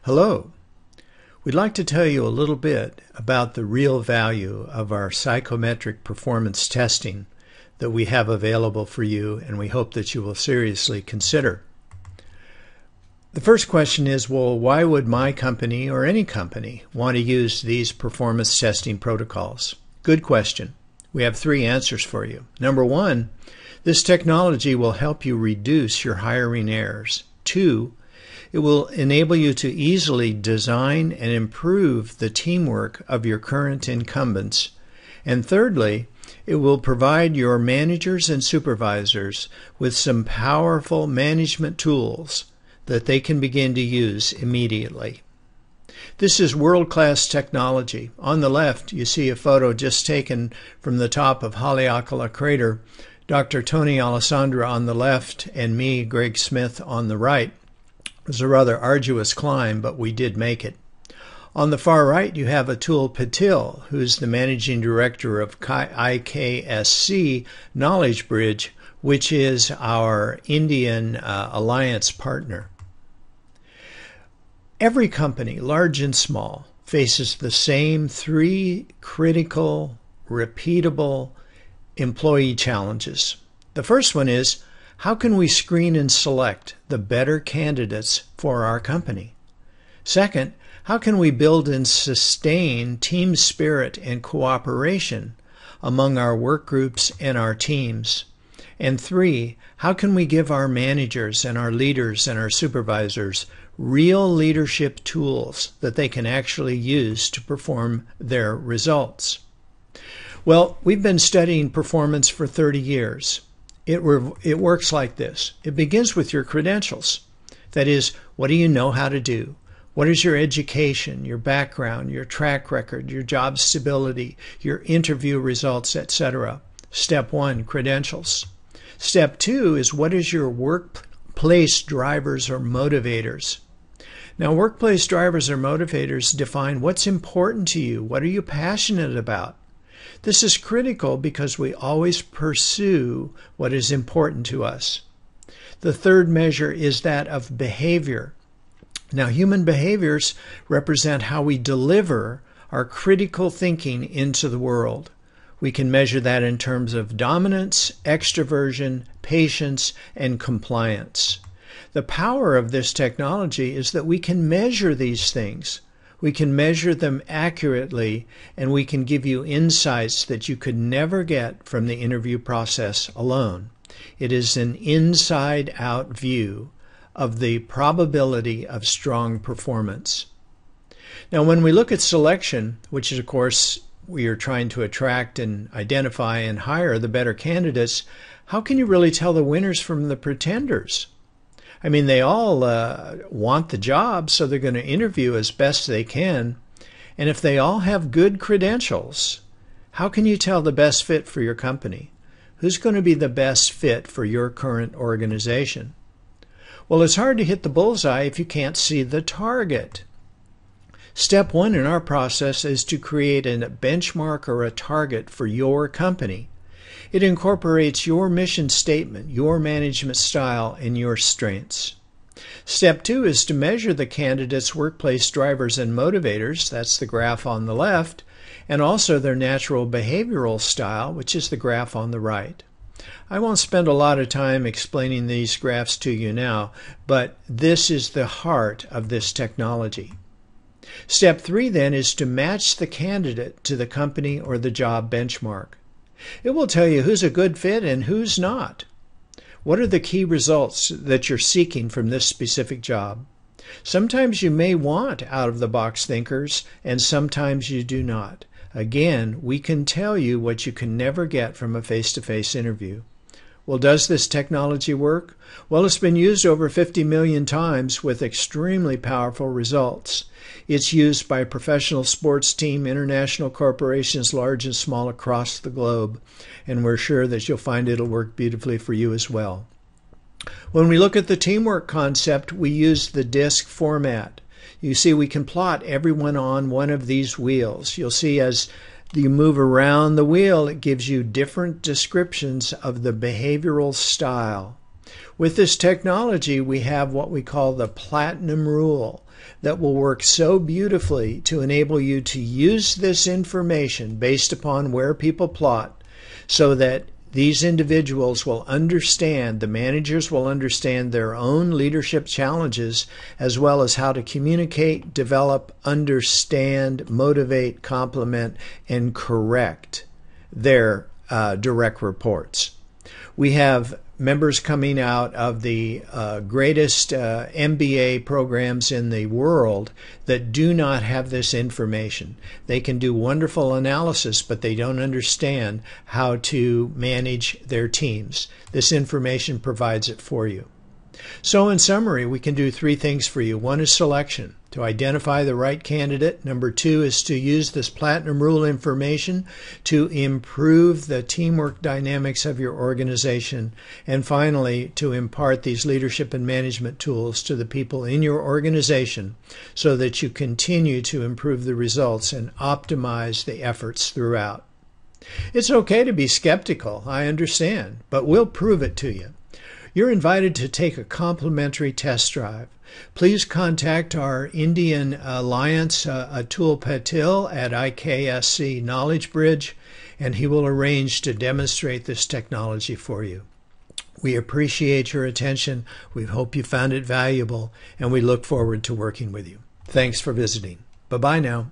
Hello. We'd like to tell you a little bit about the real value of our psychometric performance testing that we have available for you, and we hope that you will seriously consider. The first question is, well, why would my company or any company want to use these performance testing protocols? Good question. We have three answers for you. Number one, this technology will help you reduce your hiring errors. Two, it will enable you to easily design and improve the teamwork of your current incumbents. And thirdly, it will provide your managers and supervisors with some powerful management tools that they can begin to use immediately. This is world-class technology. On the left, you see a photo just taken from the top of Haleakala Crater. Dr. Tony Alessandra on the left and me, Greg Smith, on the right. It was a rather arduous climb, but we did make it. On the far right, you have Atul Patil, who's the managing director of iKSC Knowledge Bridge, which is our Indian alliance partner. Every company, large and small, faces the same three critical, repeatable employee challenges. The first one is, how can we screen and select the better candidates for our company? Second, how can we build and sustain team spirit and cooperation among our work groups and our teams? And three, how can we give our managers and our leaders and our supervisors real leadership tools that they can actually use to perform their results? Well, we've been studying performance for 30 years. It works like this. It begins with your credentials. That is, what do you know how to do? What is your education, your background, your track record, your job stability, your interview results, etc.? Step one, credentials. Step two is, what is your workplace drivers or motivators? Now, workplace drivers or motivators define what's important to you. What are you passionate about? This is critical because we always pursue what is important to us. The third measure is that of behavior. Now, human behaviors represent how we deliver our critical thinking into the world. We can measure that in terms of dominance, extroversion, patience, and compliance. The power of this technology is that we can measure these things. We can measure them accurately, and we can give you insights that you could never get from the interview process alone. It is an inside-out view of the probability of strong performance. Now, when we look at selection, which is, of course, we are trying to attract and identify and hire the better candidates, how can you really tell the winners from the pretenders? I mean, they all want the job, so they're going to interview as best they can. And if they all have good credentials, how can you tell the best fit for your company? Who's going to be the best fit for your current organization? Well, it's hard to hit the bullseye if you can't see the target. Step one in our process is to create a benchmark or a target for your company. It incorporates your mission statement, your management style, and your strengths. Step two is to measure the candidate's workplace drivers and motivators, that's the graph on the left, and also their natural behavioral style, which is the graph on the right. I won't spend a lot of time explaining these graphs to you now, but this is the heart of this technology. Step three then is to match the candidate to the company or the job benchmark. It will tell you who's a good fit and who's not. What are the key results that you're seeking from this specific job? Sometimes you may want out-of-the-box thinkers, and sometimes you do not. Again, we can tell you what you can never get from a face-to-face interview. Well, does this technology work? Well, it's been used over 50 million times with extremely powerful results. It's used by professional sports teams, international corporations, large and small, across the globe. And we're sure that you'll find it'll work beautifully for you as well. When we look at the teamwork concept, we use the disc format. You see, we can plot everyone on one of these wheels. You'll see as you move around the wheel, it gives you different descriptions of the behavioral style. With this technology, we have what we call the platinum rule that will work so beautifully to enable you to use this information based upon where people plot so that these individuals will understand, the managers will understand their own leadership challenges, as well as how to communicate, develop, understand, motivate, complement, and correct their direct reports. We have members coming out of the greatest MBA programs in the world that do not have this information. They can do wonderful analysis, but they don't understand how to manage their teams. This information provides it for you. So in summary, we can do three things for you. One is selection, to identify the right candidate. Number two is to use this platinum rule information to improve the teamwork dynamics of your organization. And finally, to impart these leadership and management tools to the people in your organization so that you continue to improve the results and optimize the efforts throughout. It's okay to be skeptical, I understand, but we'll prove it to you. You're invited to take a complimentary test drive. Please contact our Indian Alliance, Atul Patil at iKSC Knowledge Bridge, and he will arrange to demonstrate this technology for you. We appreciate your attention. We hope you found it valuable, and we look forward to working with you. Thanks for visiting. Bye-bye now.